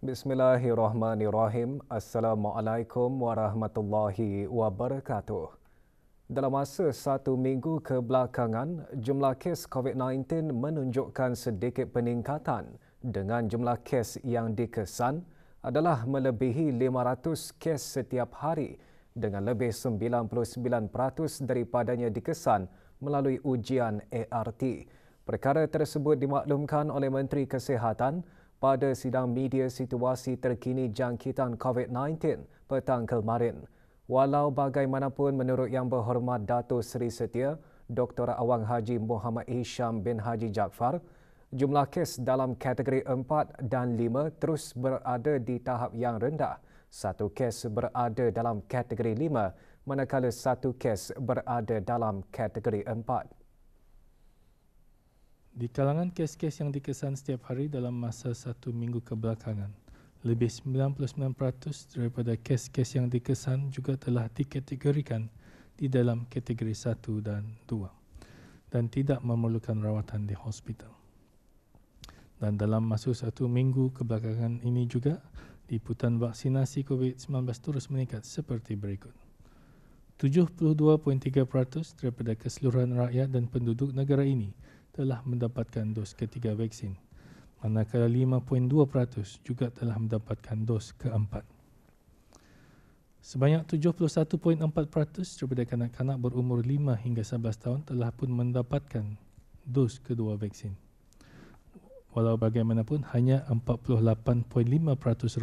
Bismillahirrahmanirrahim. Assalamualaikum warahmatullahi wabarakatuh. Dalam masa 1 minggu kebelakangan, jumlah kes COVID-19 menunjukkan sedikit peningkatan dengan jumlah kes yang dikesan adalah melebihi 500 kes setiap hari dengan lebih 99% daripadanya dikesan melalui ujian ART. Perkara tersebut dimaklumkan oleh Menteri Kesihatan pada sidang media situasi terkini jangkitan COVID-19 petang kemarin. Walau bagaimanapun menurut Yang Berhormat Dato' Seri Setia, Dr. Awang Haji Muhammad Hisham bin Haji Jaafar, jumlah kes dalam kategori 4 dan 5 terus berada di tahap yang rendah. 1 kes berada dalam kategori 5, manakala 1 kes berada dalam kategori 4. Di kalangan kes-kes yang dikesan setiap hari dalam masa 1 minggu kebelakangan, lebih 99% daripada kes-kes yang dikesan juga telah dikategorikan di dalam kategori 1 dan 2 dan tidak memerlukan rawatan di hospital. Dan dalam masa 1 minggu kebelakangan ini juga, liputan vaksinasi COVID-19 terus meningkat seperti berikut. 72.3% daripada keseluruhan rakyat dan penduduk negara ini telah mendapatkan dos ketiga vaksin, manakala 5.2% juga telah mendapatkan dos keempat. Sebanyak 71.4% daripada kanak-kanak berumur 5 hingga 11 tahun telah pun mendapatkan dos kedua vaksin. Walau bagaimanapun, hanya 48.5%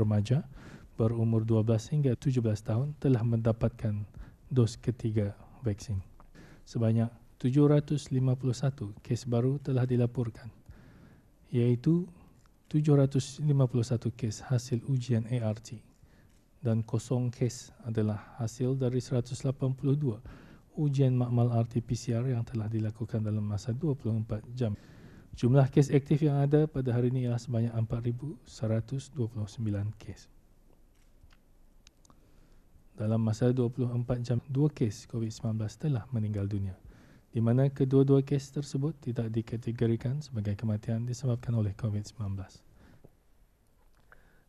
remaja berumur 12 hingga 17 tahun telah mendapatkan dos ketiga vaksin. Sebanyak 751 kes baru telah dilaporkan, iaitu 751 kes hasil ujian ART dan 0 kes adalah hasil dari 182 ujian makmal RT-PCR yang telah dilakukan dalam masa 24 jam. Jumlah kes aktif yang ada pada hari ini ialah sebanyak 4,129 kes. Dalam masa 24 jam, 2 kes COVID-19 telah meninggal dunia, di mana kedua-dua kes tersebut tidak dikategorikan sebagai kematian disebabkan oleh COVID-19.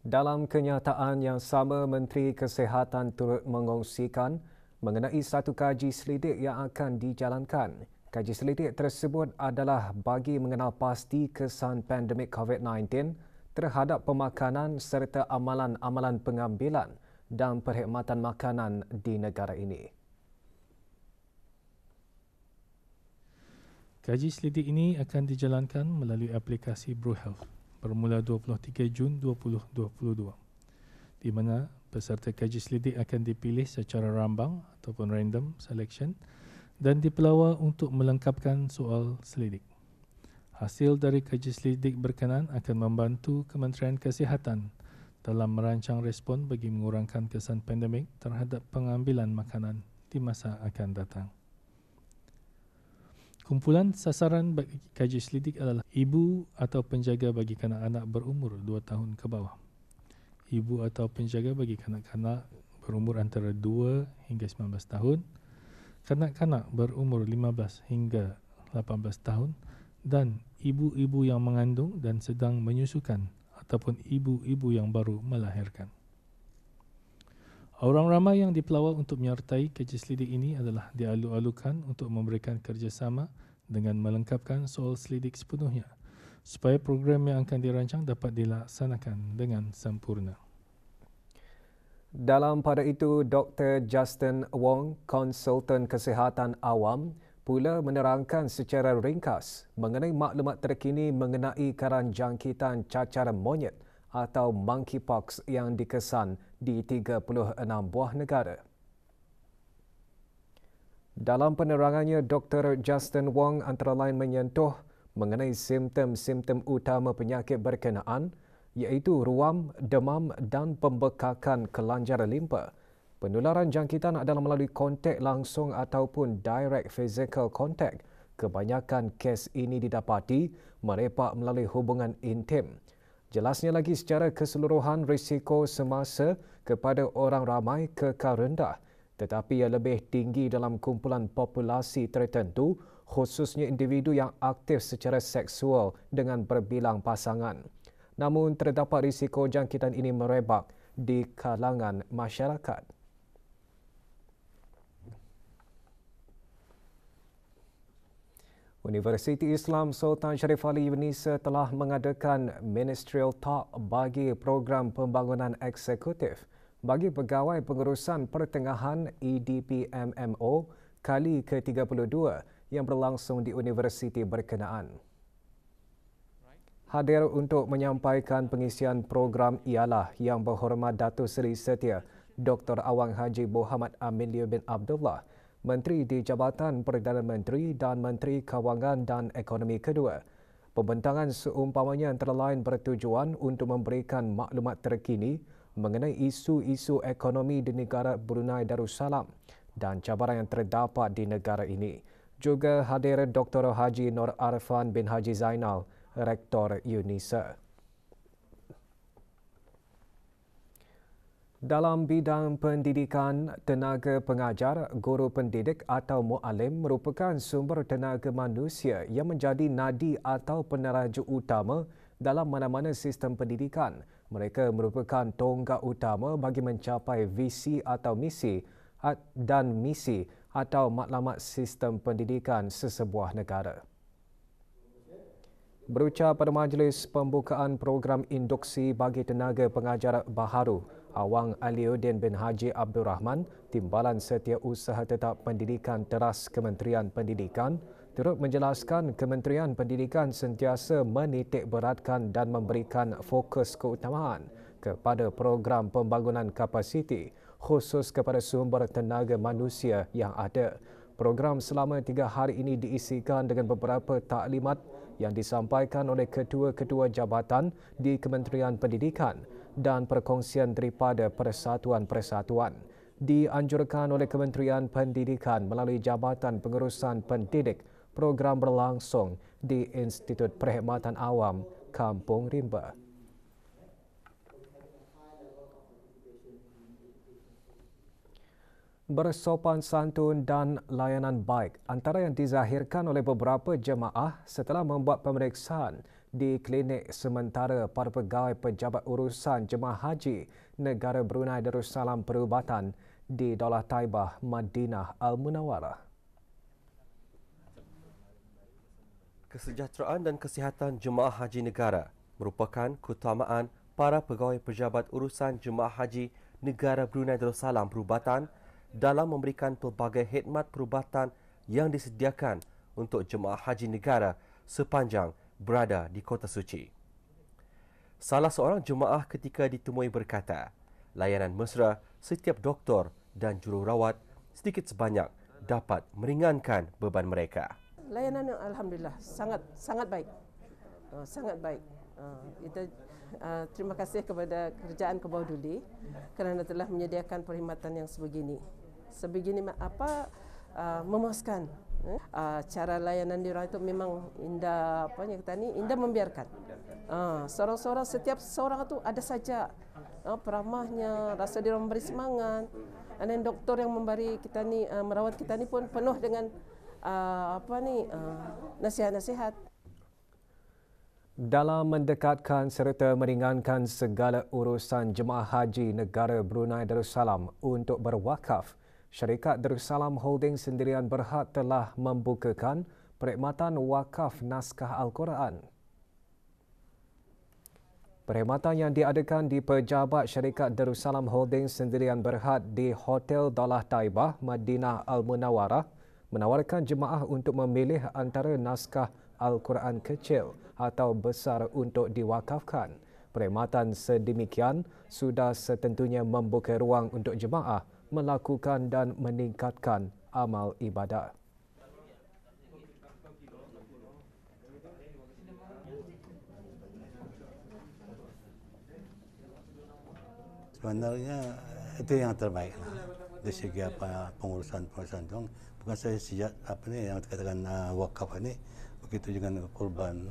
Dalam kenyataan yang sama, Menteri Kesihatan turut mengongsikan mengenai satu kaji selidik yang akan dijalankan. Kaji selidik tersebut adalah bagi mengenal pasti kesan pandemik COVID-19 terhadap pemakanan serta amalan-amalan pengambilan dan perkhidmatan makanan di negara ini. Kaji selidik ini akan dijalankan melalui aplikasi BroHealth bermula 23 Jun 2022, di mana peserta kaji selidik akan dipilih secara rambang ataupun random selection dan dipelawa untuk melengkapkan soal selidik. Hasil dari kaji selidik berkenaan akan membantu Kementerian Kesihatan dalam merancang respon bagi mengurangkan kesan pandemik terhadap pengambilan makanan di masa akan datang. Kumpulan sasaran bagi kaji selidik adalah ibu atau penjaga bagi kanak-kanak berumur 2 tahun ke bawah, ibu atau penjaga bagi kanak-kanak berumur antara 2 hingga 19 tahun, kanak-kanak berumur 15 hingga 18 tahun, dan ibu-ibu yang mengandung dan sedang menyusukan ataupun ibu-ibu yang baru melahirkan. Orang ramai yang dipelawa untuk menyertai kaji selidik ini adalah dialu-alukan untuk memberikan kerjasama dengan melengkapkan soal selidik sepenuhnya supaya program yang akan dirancang dapat dilaksanakan dengan sempurna. Dalam pada itu, Dr. Justin Wong, konsultan kesihatan awam, pula menerangkan secara ringkas mengenai maklumat terkini mengenai keran jangkitan cacar monyet atau monkeypox yang dikesan di 36 buah negara. Dalam penerangannya, Dr. Justin Wong antara lain menyentuh mengenai simptom-simptom utama penyakit berkenaan, iaitu ruam, demam dan pembekakan kelanjar limpa. Penularan jangkitan adalah melalui kontak langsung ataupun direct physical contact. Kebanyakan kes ini didapati merepak melalui hubungan intim. Jelasnya lagi, secara keseluruhan risiko semasa kepada orang ramai kekal rendah, tetapi ia lebih tinggi dalam kumpulan populasi tertentu, khususnya individu yang aktif secara seksual dengan berbilang pasangan. Namun terdapat risiko jangkitan ini merebak di kalangan masyarakat. Universiti Islam Sultan Sharif Ali Yunisa telah mengadakan Ministerial Talk bagi program pembangunan eksekutif bagi pegawai pengurusan pertengahan EDPMMO kali ke-32 yang berlangsung di universiti berkenaan. Hadir untuk menyampaikan pengisian program ialah Yang Berhormat Datuk Seri Setia Dr. Awang Haji Muhammad Amin bin Abdullah, Menteri di Jabatan Perdana Menteri dan Menteri Kewangan dan Ekonomi kedua. Pembentangan seumpamanya antara lain bertujuan untuk memberikan maklumat terkini mengenai isu-isu ekonomi di negara Brunei Darussalam dan cabaran yang terdapat di negara ini. Juga hadir Dr. Haji Nur Arfan bin Haji Zainal, Rektor Yunisa. Dalam bidang pendidikan, tenaga pengajar, guru pendidik atau mu'alim merupakan sumber tenaga manusia yang menjadi nadi atau peneraju utama dalam mana-mana sistem pendidikan. Mereka merupakan tonggak utama bagi mencapai visi atau misi atau matlamat sistem pendidikan sesebuah negara. Berucap pada majlis pembukaan program induksi bagi tenaga pengajar baharu, Awang Aliuddin bin Haji Abdul Rahman, Timbalan Setiausaha Tetap Pendidikan Teras Kementerian Pendidikan, turut menjelaskan Kementerian Pendidikan sentiasa menitikberatkan dan memberikan fokus keutamaan kepada program pembangunan kapasiti khusus kepada sumber tenaga manusia yang ada. Program selama 3 hari ini diisikan dengan beberapa taklimat yang disampaikan oleh ketua-ketua jabatan di Kementerian Pendidikan dan perkongsian daripada persatuan-persatuan. Dianjurkan oleh Kementerian Pendidikan melalui Jabatan Pengurusan Pendidik, program berlangsung di Institut Perkhidmatan Awam, Kampung Rimba. Bersopan santun dan layanan baik antara yang dizahirkan oleh beberapa jemaah setelah membuat pemeriksaan di klinik sementara para pegawai pejabat urusan jemaah haji negara Brunei Darussalam Perubatan di Daulah Taibah, Madinah Al-Munawwarah. Kesejahteraan dan kesihatan jemaah haji negara merupakan keutamaan para pegawai pejabat urusan jemaah haji negara Brunei Darussalam Perubatan dalam memberikan pelbagai khidmat perubatan yang disediakan untuk jemaah haji negara sepanjang berada di Kota Suci. Salah seorang jemaah ketika ditemui berkata, layanan mesra setiap doktor dan jururawat sedikit sebanyak dapat meringankan beban mereka. Layanan yang alhamdulillah sangat baik. Sangat baik. Kita terima kasih kepada Kerajaan Kebawah Duli kerana telah menyediakan perkhidmatan yang sebegini. Memuaskan. Cara layanan diorang itu memang indah, indah membiarkan. Setiap seorang itu ada saja peramahnya, rasa diorang memberi semangat. Dan doktor yang memberi kita ni, merawat kita ni pun penuh dengan nasihat-nasihat. Dalam mendekatkan serta meringankan segala urusan jemaah haji negara Brunei Darussalam untuk berwakaf, Syarikat Darussalam Holding Sendirian Berhad telah membukakan perkhidmatan wakaf naskah Al-Quran. Perkhidmatan yang diadakan di pejabat Syarikat Darussalam Holding Sendirian Berhad di Hotel Daulah Taibah, Madinah Al-Munawwarah menawarkan jemaah untuk memilih antara naskah Al-Quran kecil atau besar untuk diwakafkan. Perkhidmatan sedemikian sudah setentunya membuka ruang untuk jemaah melakukan dan meningkatkan amal ibadah. Sebenarnya itu yang terbaik dari segi pengurusan itu. Bukan saja sejak yang dikatakan wakaf ini, begitu juga kurban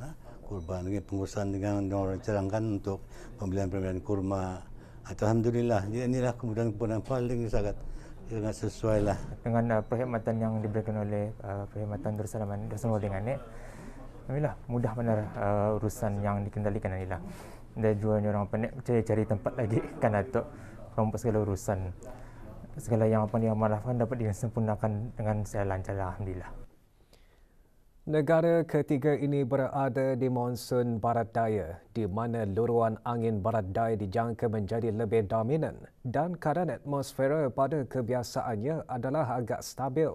ini pengurusan dengan orang cerangkan untuk pembelian kurma. Alhamdulillah, inilah kemudian paling sangat sesuai lah. Dengan perkhidmatan yang diberikan oleh perkhidmatan Darussalam Holding ini, alhamdulillah mudah benar urusan yang dikendalikan inilah. Dan juga orang apa ni cari tempat lagi kan untuk untuk segala urusan. Segala yang apa yang maafkan dapat disempurnakan dengan secara lancar, alhamdulillah. Negara ketiga ini berada di monsun barat daya di mana luruan angin barat daya dijangka menjadi lebih dominan dan keadaan atmosfera pada kebiasaannya adalah agak stabil.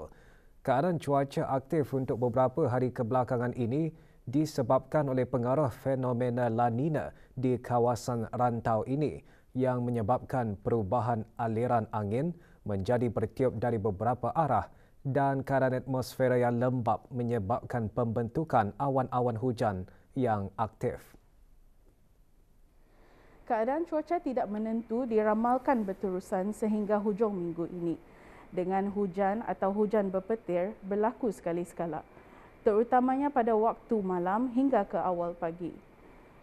Keadaan cuaca aktif untuk beberapa hari kebelakangan ini disebabkan oleh pengaruh fenomena La Nina di kawasan rantau ini yang menyebabkan perubahan aliran angin menjadi bertiup dari beberapa arah dan keadaan atmosfera yang lembap menyebabkan pembentukan awan-awan hujan yang aktif. Keadaan cuaca tidak menentu diramalkan berterusan sehingga hujung minggu ini, dengan hujan atau hujan berpetir berlaku sekali-sekala, terutamanya pada waktu malam hingga ke awal pagi.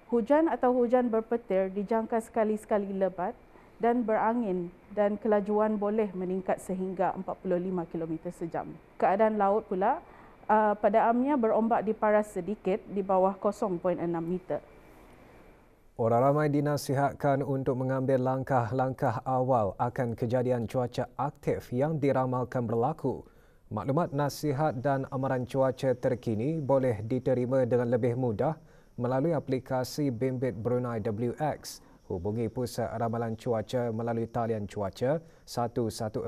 Hujan atau hujan berpetir dijangka sekali-sekali lebat dan berangin dan kelajuan boleh meningkat sehingga 45 km sejam. Keadaan laut pula pada amnya berombak diparas sedikit di bawah 0.6 meter. Orang ramai dinasihatkan untuk mengambil langkah-langkah awal akan kejadian cuaca aktif yang diramalkan berlaku. Maklumat nasihat dan amaran cuaca terkini boleh diterima dengan lebih mudah melalui aplikasi Bimbit Brunei WX. Hubungi Pusat Ramalan Cuaca melalui talian cuaca 114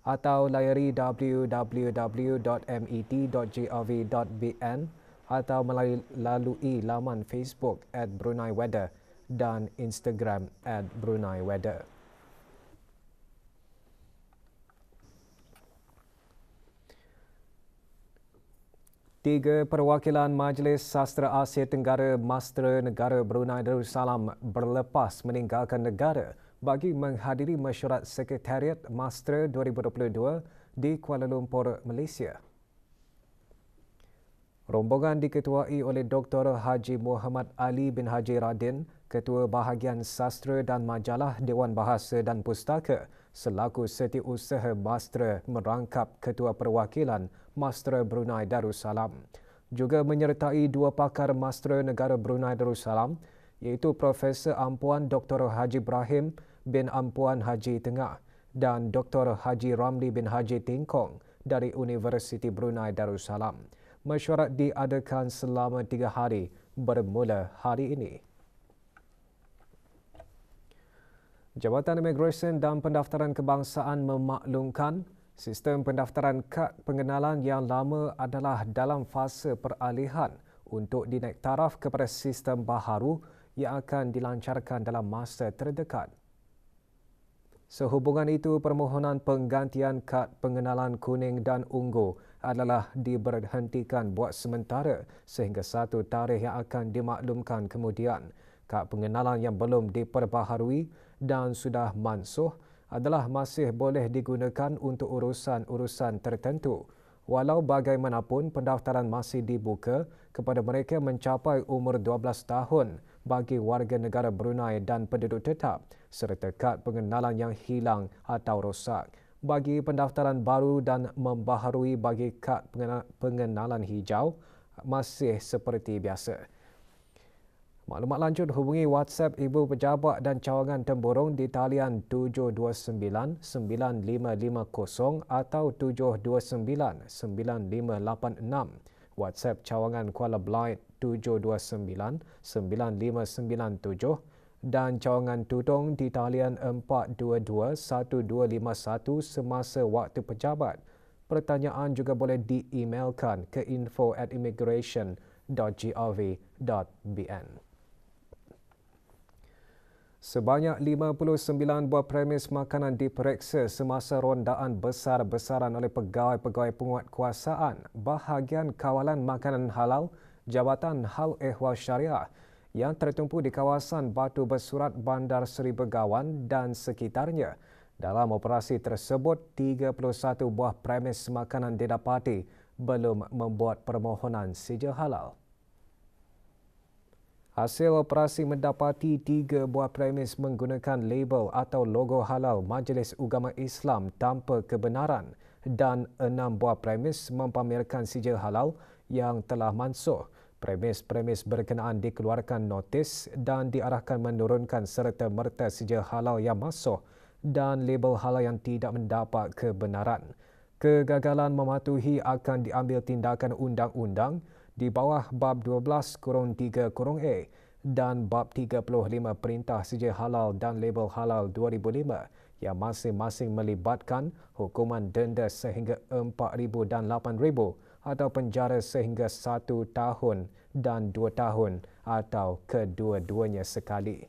atau layari www.met.gov.bn atau melalui laman Facebook @BruneiWeather dan Instagram @BruneiWeather. Tiga perwakilan Majlis Sastra Asia Tenggara Mastra Negara Brunei Darussalam berlepas meninggalkan negara bagi menghadiri mesyuarat Sekretariat Mastra 2022 di Kuala Lumpur, Malaysia. Rombongan diketuai oleh Dr. Haji Muhammad Ali bin Haji Radin, Ketua Bahagian Sastra dan Majalah Dewan Bahasa dan Pustaka, selaku Setiausaha Mastra merangkap Ketua Perwakilan Mastra Brunei Darussalam. Juga menyertai dua pakar Mastra Negara Brunei Darussalam iaitu Profesor Ampuan Dr. Haji Ibrahim bin Ampuan Haji Tengah dan Dr. Haji Ramli bin Haji Tingkong dari Universiti Brunei Darussalam. Mesyuarat diadakan selama 3 hari bermula hari ini. Jabatan Imigresen dan Pendaftaran Kebangsaan memaklumkan sistem pendaftaran kad pengenalan yang lama adalah dalam fasa peralihan untuk dinaik taraf kepada sistem baharu yang akan dilancarkan dalam masa terdekat. Sehubungan itu, permohonan penggantian kad pengenalan kuning dan ungu adalah diberhentikan buat sementara sehingga satu tarikh yang akan dimaklumkan kemudian. Kad pengenalan yang belum diperbaharui dan sudah mansuh adalah masih boleh digunakan untuk urusan-urusan tertentu. Walau bagaimanapun, pendaftaran masih dibuka kepada mereka mencapai umur 12 tahun bagi warga negara Brunei dan penduduk tetap serta kad pengenalan yang hilang atau rosak. Bagi pendaftaran baru dan membaharui bagi kad pengenalan hijau masih seperti biasa. Maklumat lanjut hubungi WhatsApp Ibu Pejabat dan Cawangan Temburong di talian 729-9550 atau 729-9586. WhatsApp Cawangan Kuala Belait 729-9597 dan Cawangan Tutong di talian 422-1251 semasa waktu pejabat. Pertanyaan juga boleh di-emailkan ke info@immigration.gov.bn. Sebanyak 59 buah premis makanan diperiksa semasa rondaan besar-besaran oleh pegawai-pegawai penguatkuasaan bahagian kawalan makanan halal Jabatan Hal Ehwal Syariah yang tertumpu di kawasan Batu Bersurat Bandar Seri Begawan dan sekitarnya. Dalam operasi tersebut, 31 buah premis makanan didapati belum membuat permohonan sijil halal. Hasil operasi mendapati 3 buah premis menggunakan label atau logo halal Majlis Ugama Islam tanpa kebenaran dan 6 buah premis mempamerkan sijil halal yang telah mansuh. Premis-premis berkenaan dikeluarkan notis dan diarahkan menurunkan serta-merta sijil halal yang masuk dan label halal yang tidak mendapat kebenaran. Kegagalan mematuhi akan diambil tindakan undang-undang di bawah Bab 12-3-A dan Bab 35 Perintah Sijil Halal dan Label Halal 2005 yang masing-masing melibatkan hukuman denda sehingga RM4,000 dan RM8,000 atau penjara sehingga 1 tahun dan 2 tahun atau kedua-duanya sekali.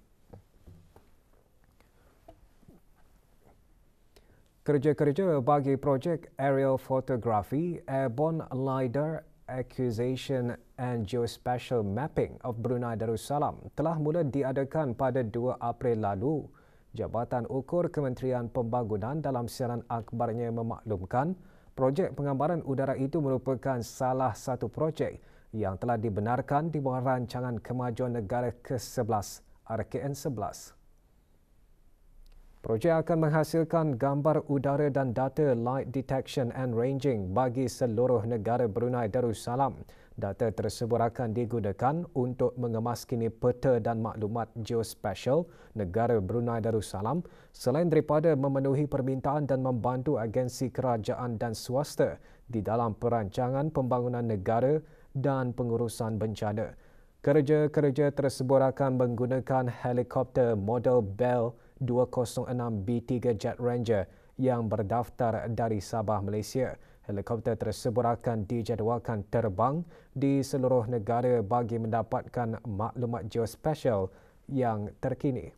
Kerja-kerja bagi projek aerial photography, airborne lidar acquisition and geospatial mapping of Brunei Darussalam telah mula diadakan pada 2 April lalu. Jabatan Ukur Kementerian Pembangunan dalam siaran akhbarnya memaklumkan projek penggambaran udara itu merupakan salah satu projek yang telah dibenarkan di bawah Rancangan Kemajuan Negara ke-11 RKN11. Projek akan menghasilkan gambar udara dan data light detection and ranging bagi seluruh negara Brunei Darussalam. Data tersebut akan digunakan untuk mengemaskini peta dan maklumat geospasial negara Brunei Darussalam selain daripada memenuhi permintaan dan membantu agensi kerajaan dan swasta di dalam perancangan pembangunan negara dan pengurusan bencana. Kerja-kerja tersebut akan menggunakan helikopter model Bell 206B3 Jet Ranger yang berdaftar dari Sabah, Malaysia. Helikopter tersebut akan dijadualkan terbang di seluruh negara bagi mendapatkan maklumat geospasial yang terkini.